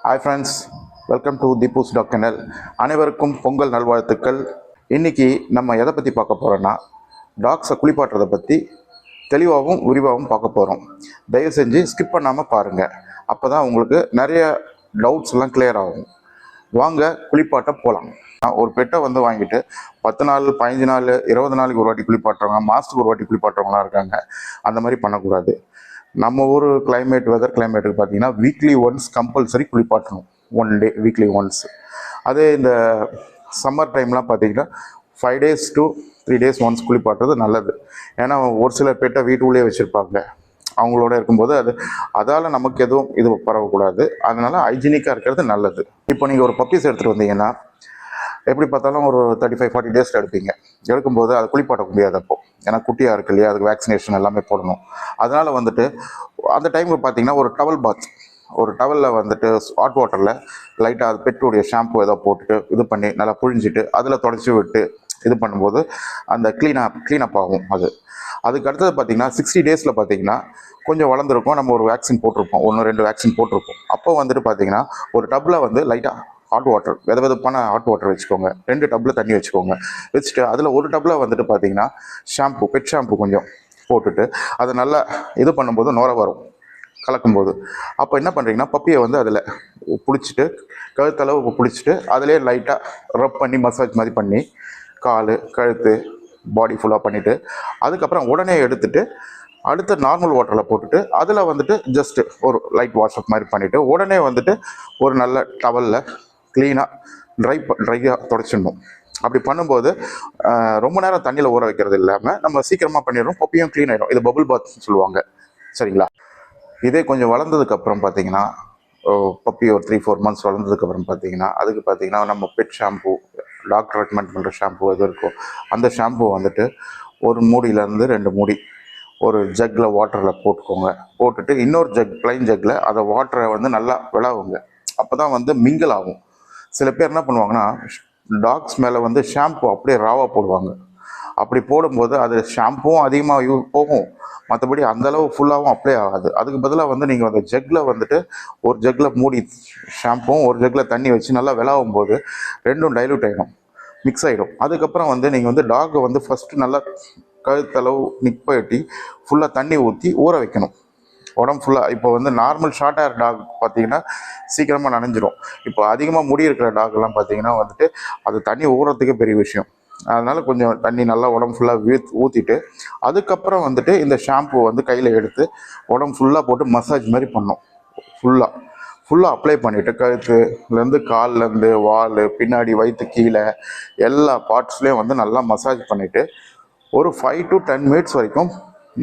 Hi friends, welcome to Deepu's talk channel. அனைவருக்கும் பொங்கல் நல்வாழ்த்துக்கள். இன்றைக்கி நம்ம எதை பற்றி பார்க்க போகிறோன்னா, டாக்ஸை குளிப்பாட்டுறதை பற்றி தெளிவாகவும் விரிவாகவும் பார்க்க போகிறோம். தயவு செஞ்சு ஸ்கிப் பண்ணாமல் பாருங்கள். அப்போ தான் உங்களுக்கு நிறைய டவுட்ஸ் எல்லாம் கிளியர் ஆகும். வாங்க குளிப்பாட்ட போகலாம். ஒரு பெட்டை வாங்கிட்டு 10 நாள் 15 நாள் 20 நாளைக்கு ஒரு வாட்டி குளிப்பாட்டுறவங்க, மாதத்துக்கு ஒரு வாட்டி குளிப்பாட்டுறவங்களாம் இருக்காங்க. அந்த மாதிரி பண்ணக்கூடாது. நம்ம ஊர் வெதர் கிளைமேட்டுக்கு பார்த்தீங்கன்னா வீக்லி ஒன்ஸ் கம்பல்சரி குளிப்பாட்டணும். 1 டே வீக்லி ஒன்ஸ். அதே இந்த சம்மர் டைம்லாம் பார்த்தீங்கன்னா 5 days to 3 days ஒன்ஸ் குளிப்பாட்டுறது நல்லது. ஏன்னா ஒரு சில பெட்டை வீட்டுக்குள்ளேயே வச்சுருப்பாங்க. அவங்களோட இருக்கும்போது அதால் நமக்கு எதுவும் இது பரவக்கூடாது. அதனால் ஹைஜீனிக்காக இருக்கிறது நல்லது. இப்போ நீங்கள் ஒரு பப்பீஸ் எடுத்துகிட்டு வந்தீங்கன்னா எப்படி பார்த்தாலும் ஒரு 35-40 days எடுப்பீங்க. எடுக்கும்போது அதை குளிப்பாட்ட முடியாது. அப்போ ஏன்னா குட்டியாக இருக்கு இல்லையா, அதுக்கு வேக்சினேஷன் எல்லாமே போடணும். அதனால் அந்த டைமுக்கு பார்த்தீங்கன்னா ஒரு டவல் பாத், ஒரு டவலில் ஹாட் வாட்டரில் லைட்டாக அது பெட்டுடைய ஷாம்பு ஏதோ போட்டுட்டு இது பண்ணி நல்லா புழிஞ்சிட்டு அதில் தொடச்சி விட்டு இது பண்ணும்போது அந்த க்ளீனப் ஆகும். அதுக்கு அடுத்தது பார்த்தீங்கன்னா 60 days பார்த்தீங்கன்னா கொஞ்சம் வளர்ந்துருக்கும். நம்ம ஒரு வேக்சின் போட்டிருப்போம், 1-2 வேக்சின் போட்டிருப்போம். அப்போ பார்த்தீங்கன்னா ஒரு டப்பில் லைட்டாக ஹாட் வாட்டர், வெதப்பான ஹாட் வாட்டர் வச்சுக்கோங்க. 2 டப்பில் தண்ணி வச்சுக்கோங்க. வச்சுட்டு அதில் ஒரு டப்பில் பார்த்தீங்கன்னா பெட் ஷாம்பு கொஞ்சம் போட்டுட்டு அதை நல்லா இது பண்ணும்போது நுர வரும் கலக்கும்போது. அப்போ என்ன பண்ணுறீங்கன்னா பப்பியை அதில் பிடிச்சிட்டு கழுத்தளவு பிடிச்சிட்டு அதிலே லைட்டாக ரப் பண்ணி மசாஜ் மாதிரி பண்ணி கால் கழுத்து பாடி ஃபுல்லாக பண்ணிவிட்டு அதுக்கப்புறம் உடனே எடுத்துகிட்டு அடுத்த நார்மல் வாட்டரில் போட்டுட்டு அதில் ஜஸ்ட்டு ஒரு லைட் வாஷ்அப் மாதிரி பண்ணிவிட்டு உடனே ஒரு நல்ல டவலில் க்ளீனாக ட்ரையாக தொடச்சிடணும். அப்படி பண்ணும்போது ரொம்ப நேரம் தண்ணியில் ஊற வைக்கிறது இல்லாமல் நம்ம சீக்கிரமாக பண்ணிடுறோம். பப்பியும் க்ளீன் ஆகிடும். இது பபுள் பாத்னு சொல்லுவாங்க. சரிங்களா? இதே கொஞ்சம் வளர்ந்ததுக்கப்புறம் பார்த்தீங்கன்னா பப்பி ஒரு 3-4 months வளர்ந்ததுக்கப்புறம் அதுக்கு நம்ம பெட் ஷாம்பு, டாக்டர் ரெக்கமெண்ட் பண்ணுற ஷாம்பு எது இருக்கோ அந்த ஷாம்பு ஒரு மூடியிலேருந்து 2 மூடி ஒரு ஜக்கில் வாட்டரில் போட்டுட்டு இன்னொரு ப்ளைன் ஜக்கில் அதை வாட்டரை நல்லா விளாவுங்க. அப்போ தான் மிங்கிள் ஆகும். சில பேர் என்ன பண்ணுவாங்கன்னா டாக்ஸ் மேலே ஷாம்பு அப்படியே ராவாக போடுவாங்க. அப்படி போடும்போது அது ஷாம்புவும் அதிகமாக போகும், மற்றபடி அந்தளவு ஃபுல்லாகவும் அப்ளை ஆகாது. அதுக்கு பதிலாக நீங்கள் அந்த ஜக்கில் ஒரு ஜக்கில் மூடி ஷாம்புவும் ஒரு ஜக்கில் தண்ணி வச்சு நல்லா விளாவும் போது ரெண்டும் டைல்யூட் ஆகிடும், மிக்ஸ் ஆகிடும். அதுக்கப்புறம் நீங்கள் டாகை ஃபஸ்ட்டு நல்லா கழுத்தளவு நிப்பாட்டி ஃபுல்லாக தண்ணி ஊற்றி ஊற வைக்கணும் உடம்பு ஃபுல்லாக. இப்போ நார்மல் ஷார்ட் ஹேர் டாக் பார்த்தீங்கன்னா சீக்கிரமாக நனைஞ்சிரும். இப்போ அதிகமாக முடி இருக்கிற டாக்லாம் பார்த்தீங்கன்னா அது தண்ணி ஊறத்துக்கே பெரிய விஷயம். அதனால் கொஞ்சம் தண்ணி நல்லா உடம்பு ஃபுல்லாக ஊற்றிட்டு அதுக்கப்புறம் இந்த ஷாம்பு கையில் எடுத்து உடம்பு ஃபுல்லாக போட்டு மசாஜ் மாதிரி பண்ணோம். ஃபுல்லாக அப்ளை பண்ணிவிட்டு கழுத்துலேருந்து கால்லேருந்து வால் பின்னாடி வயிற்று கீழே எல்லா பார்ட்ஸ்லேயும் நல்லா மசாஜ் பண்ணிவிட்டு ஒரு 5 to 10 minutes வரைக்கும்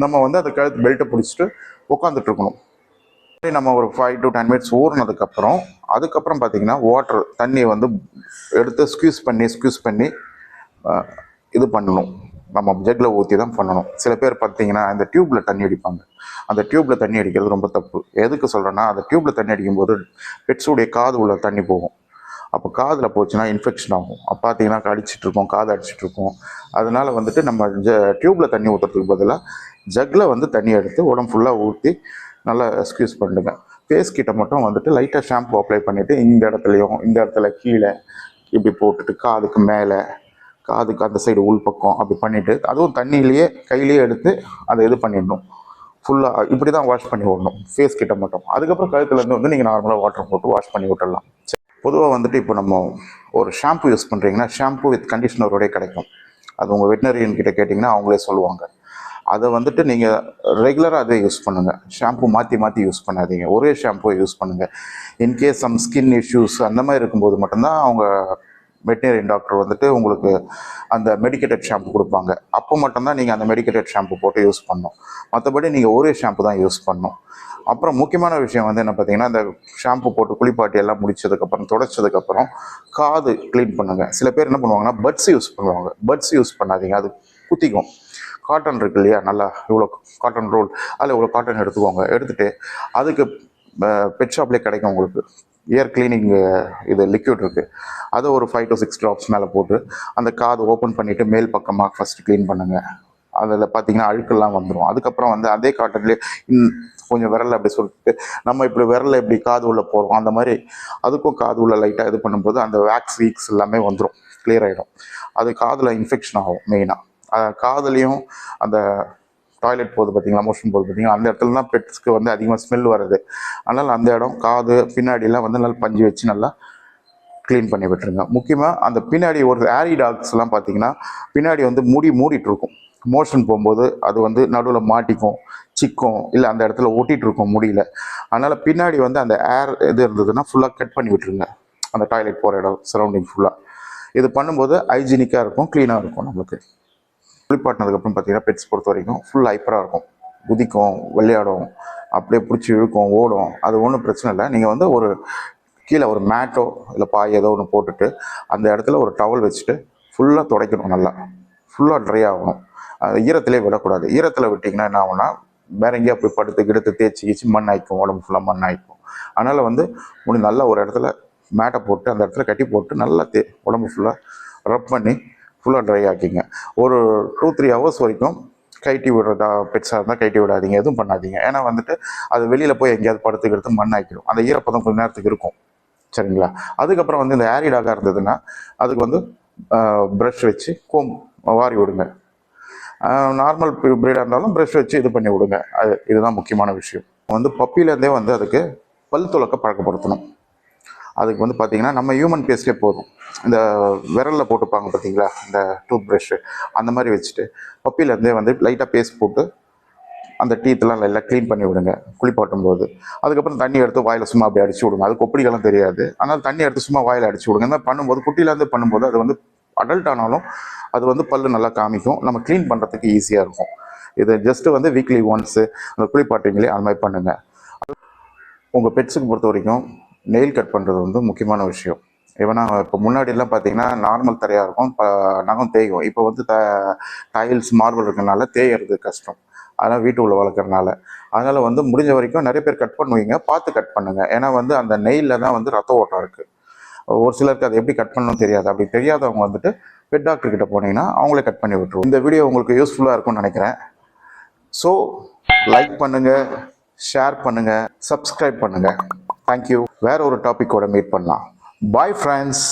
நம்ம அந்த கழுத்து பெல்ட்டை பிடிச்சிட்டு உட்காந்துட்ருக்கணும். நம்ம ஒரு 5 to 10 minutes அதுக்கப்புறம் பார்த்தீங்கன்னா வாட்டர் தண்ணியை எடுத்து ஸ்க்யூஸ் பண்ணி இது பண்ணணும். நம்ம ஜக்கில் ஊற்றி தான் பண்ணணும். சில பேர் பார்த்தீங்கன்னா இந்த டியூப்பில் தண்ணி அடிப்பாங்க. அந்த டியூப்பில் தண்ணி அடிக்கிறது ரொம்ப தப்பு. எதுக்கு சொல்கிறேன்னா, அந்த டியூப்பில் தண்ணி அடிக்கும்போது பெட்ஸுடைய காது உள்ள தண்ணி போகும். அப்போ காதில் போச்சுன்னா இன்ஃபெக்ஷன் ஆகும். அப்போ பார்த்தீங்கன்னா அடிச்சிட்ருக்கோம், காது அடிச்சிட்ருக்கோம். அதனால் நம்ம டியூப்பில் தண்ணி ஊற்றுறதுக்கு பதிலாக ஜக்கில் தண்ணி எடுத்து உடம்பு ஃபுல்லாக ஊற்றி நல்லா ஸ்க்யூஸ் பண்ணுங்க. ஃபேஸ் கிட்ட மட்டும் லைட்டாக ஷாம்பு அப்ளை பண்ணிவிட்டு இந்த இடத்துல கீழே இப்படி போட்டுட்டு காதுக்கு மேலே காதுக்கு அந்த சைடு உள்பக்கம் அப்படி பண்ணிவிட்டு அதுவும் தண்ணியிலேயே கையிலேயே எடுத்து அதை இது பண்ணிடணும். ஃபுல்லாக இப்படி தான் வாஷ் பண்ணி விடணும் ஃபேஸ் கிட்ட மட்டும். அதுக்கப்புறம் கழுத்துலேருந்து நீங்கள் நார்மலாக வாட்டர் போட்டு வாஷ் பண்ணி விட்டுடலாம். பொதுவாக இப்போ நம்ம ஒரு ஷாம்பு யூஸ் பண்ணுறீங்கன்னா ஷாம்பு வித் கண்டிஷ்னரோடே கிடைக்கும். அது உங்கள் வெட்டினரியன் கிட்ட கேட்டிங்கன்னா அவங்களே சொல்லுவாங்க. அதை நீங்கள் ரெகுலராக அதே யூஸ் பண்ணுங்கள். ஷாம்பு மாற்றி யூஸ் பண்ணாதீங்க. ஒரே ஷாம்பு யூஸ் பண்ணுங்கள். இன்கேஸ் சம் ஸ்கின் இஷ்யூஸ் அந்த மாதிரி இருக்கும்போது மட்டும்தான் அவங்க வெட்டினரியன் டாக்டர் உங்களுக்கு அந்த மெடிக்கேட்டட் ஷாம்பு கொடுப்பாங்க. அப்போ மட்டும்தான் நீங்கள் அந்த மெடிக்கேட்டட் ஷாம்பு போட்டு யூஸ் பண்ணணும். மற்றபடி நீங்கள் ஒரே ஷாம்பு தான் யூஸ் பண்ணணும். அப்புறம் முக்கியமான விஷயம் என்ன பார்த்தீங்கன்னா, இந்த ஷாம்பு போட்டு குளிப்பாட்டி எல்லாம் முடிச்சதுக்கப்புறம் தொடச்சதுக்கப்புறம் காது க்ளீன் பண்ணுங்கள். சில பேர் என்ன பண்ணுவாங்கன்னா பட்ஸ் யூஸ் பண்ணுவாங்க. பட்ஸ் யூஸ் பண்ணாதீங்க, அது குத்திக்கும். காட்டன் இருக்கு இல்லையா, நல்லா இவ்வளோ காட்டன் ரோல், அதில் இவ்வளோ காட்டன் எடுத்துகிட்டு அதுக்கு பெட் ஷாப்லேயே கிடைக்கும் உங்களுக்கு ஏர் கிளீனிங் இது லிக்விட் இருக்குது. அதை ஒரு 5 to 6 drops மேலே போட்டு அந்த காது ஓப்பன் பண்ணிவிட்டு மேல் பக்கமாக ஃபஸ்ட்டு க்ளீன் பண்ணுங்கள். அதில் பார்த்தீங்கன்னா அழுக்கெல்லாம் வந்துடும். அதுக்கப்புறம் அதே காட்டன்லேயே கொஞ்சம் விரலை அப்படி சொல்லிட்டு நம்ம இப்படி விரலை இப்படி காது உள்ள போகிறோம், அந்த மாதிரி அதுக்கும் காது உள்ள லைட்டாக இது பண்ணும்போது அந்த வேக்ஸ் வீக்ஸ் எல்லாமே வந்துடும், கிளியர் ஆகிடும். அது காதில் இன்ஃபெக்ஷன் ஆகும் மெயினாக. காதுலேயும் அந்த டாய்லெட் போகுது பார்த்தீங்களா, மோஷன் போகுது பார்த்தீங்களா, அந்த இடத்துல தான் பெட்ஸ்க்கு வந்து அதிகமாக ஸ்மெல் வருது. அதனால் அந்த இடம் காது பின்னாடிலாம் வந்து நல்லா பஞ்சு வச்சு நல்லா க்ளீன் பண்ணி விட்டுருங்க. முக்கியமாக அந்த பின்னாடி ஒரு ஏரி டாக்ஸ்லாம் பார்த்தீங்கன்னா பின்னாடி வந்து மூடிட்டு இருக்கும். மோஷன் போகும்போது அது வந்து நடுவில் மாட்டிக்கும், சிக்கும், இல்லை அந்த இடத்துல ஒட்டிகிட்டு இருக்கும் முடியல. அதனால் பின்னாடி வந்து அந்த ஏர் இது இருந்ததுன்னா ஃபுல்லாக கட் பண்ணி விட்டுருங்க, அந்த டாய்லெட் போகிற இடம் சரௌண்டிங் ஃபுல்லாக. இது பண்ணும்போது ஹைஜீனிக்காக இருக்கும், க்ளீனாக இருக்கும். நம்மளுக்கு குளிப்பாட்டினதுக்கப்புறம் பார்த்தீங்கன்னா பெட்ஸ் பொறுத்த வரைக்கும் ஃபுல் ஹைப்பராக இருக்கும், குதிக்கும், விளையாடும், அப்படியே பிடிச்சி இழுக்கும், ஓடும். அது ஒன்றும் பிரச்சனை இல்லை. நீங்கள் வந்து ஒரு கீழே ஒரு மேட்டோ இல்லை பாய் ஏதோ ஒன்று போட்டுட்டு அந்த இடத்துல ஒரு டவல் வச்சுட்டு ஃபுல்லாக துடைக்கணும், நல்லா ஃபுல்லாக ட்ரை ஆகணும். அது ஈரத்திலே விடக்கூடாது. ஈரத்தில் விட்டிங்கன்னா என்ன ஆகும்னா வேற எங்கேயா போய் படுத்து கிடுத்து தேய்ச்சி மண் ஆயிக்கும், உடம்பு ஃபுல்லாக மண் ஆயிக்கும். அதனால் வந்து நல்லா ஒரு இடத்துல மேட்டை போட்டு அந்த இடத்துல கட்டி போட்டு நல்லா உடம்பு ஃபுல்லாக ரப் பண்ணி ஃபுல்லாக ட்ரை ஆக்கிங்க. ஒரு 2-3 ஹவர்ஸ் வரைக்கும் கைட்டி விடுறதா பெட்ஸாக இருந்தால் கைட்டி விடாதீங்க, எதுவும் பண்ணாதீங்க. ஏன்னா வந்துட்டு அது வெளியில் போய் எங்கேயாவது படுத்துக்கிறது மண் ஆக்கிடும். அந்த ஈரப்பதம் கொஞ்சம் நேரத்துக்கு இருக்கும், சரிங்களா. அதுக்கப்புறம் வந்து இந்த ஏரி டாகாக இருந்ததுன்னா அதுக்கு வந்து ப்ரஷ் வச்சு வாரி விடுங்க. நார்மல் ப்ரீடாக இருந்தாலும் ப்ரஷ் வச்சு இது பண்ணி விடுங்க. இதுதான் முக்கியமான விஷயம். வந்து பப்பிலேருந்தே வந்து அதுக்கு பல் துலக்க பழக்கப்படுத்தணும். அதுக்கு வந்து பார்த்திங்கன்னா நம்ம ஹியூமன் பேஸ்ட்லேயே போதும். இந்த விரலில் போட்டுப்பாங்க பார்த்தீங்களா, இந்த டூத் ப்ரஷ்ஷு அந்த மாதிரி வச்சுட்டு பப்பிலேருந்தே வந்து லைட்டாக பேஸ்ட் போட்டு அந்த டீத்தெல்லாம் நல்லா க்ளீன் பண்ணி விடுங்க குளிப்பாட்டும் போது. அதுக்கப்புறம் தண்ணி எடுத்து வாயில் சும்மா அப்படி அடிச்சு விடுங்க. அது கொப்படிகள்லாம் தெரியாது, அதனால் தண்ணி எடுத்து சும்மா வாயில் அடிச்சு விடுங்க. இந்த மாதிரி பண்ணும்போது குட்டியிலேருந்து பண்ணும்போது அது வந்து அடல்ட் ஆனாலும் அது வந்து பல்லு நல்லா காமிக்கும், நம்ம க்ளீன் பண்ணுறதுக்கு ஈஸியாக இருக்கும். இது ஜஸ்ட்டு வந்து வீக்லி ஒன்ஸு அந்த குளிப்பாட்டிங்களே அந்த மாதிரி பண்ணுங்கள். உங்கள் பெட்ஸுக்கு பொறுத்த வரைக்கும் நெயில் கட் பண்ணுறது வந்து முக்கியமான விஷயம். ஏன்னா இப்போ முன்னாடிலாம் பார்த்தீங்கன்னா நார்மல் தரையாக இருக்கும், நகம் தேயும். இப்போ வந்து டைல்ஸ் மார்பிள் இருக்கிறனால தேயறது கஷ்டம், அதனால் வீட்டு உள்ள வளர்க்குறனால. அதனால் வந்து முடிஞ்ச வரைக்கும் நிறைய பேர் கட் பண்ணுவீங்க, பார்த்து கட் பண்ணுங்கள். ஏன்னா வந்து அந்த நெயிலில் தான் வந்து ரத்த ஓட்டம் இருக்குது. ஒரு சிலருக்கு அதை எப்படி கட் பண்ணணும்னு தெரியாது. அப்படி தெரியாதவங்க வந்துட்டு பெட் டாக்டர் கிட்ட போனீங்கன்னா அவங்களே கட் பண்ணி விட்டுருவோம். இந்த வீடியோ உங்களுக்கு யூஸ்ஃபுல்லாக இருக்கும்னு நினைக்கிறேன். ஸோ லைக் பண்ணுங்கள், ஷேர் பண்ணுங்கள், சப்ஸ்கிரைப் பண்ணுங்கள். தேங்க்யூ. வேற ஒரு டாப்பிக்கோட மீட் பண்ணலாம். Bye friends.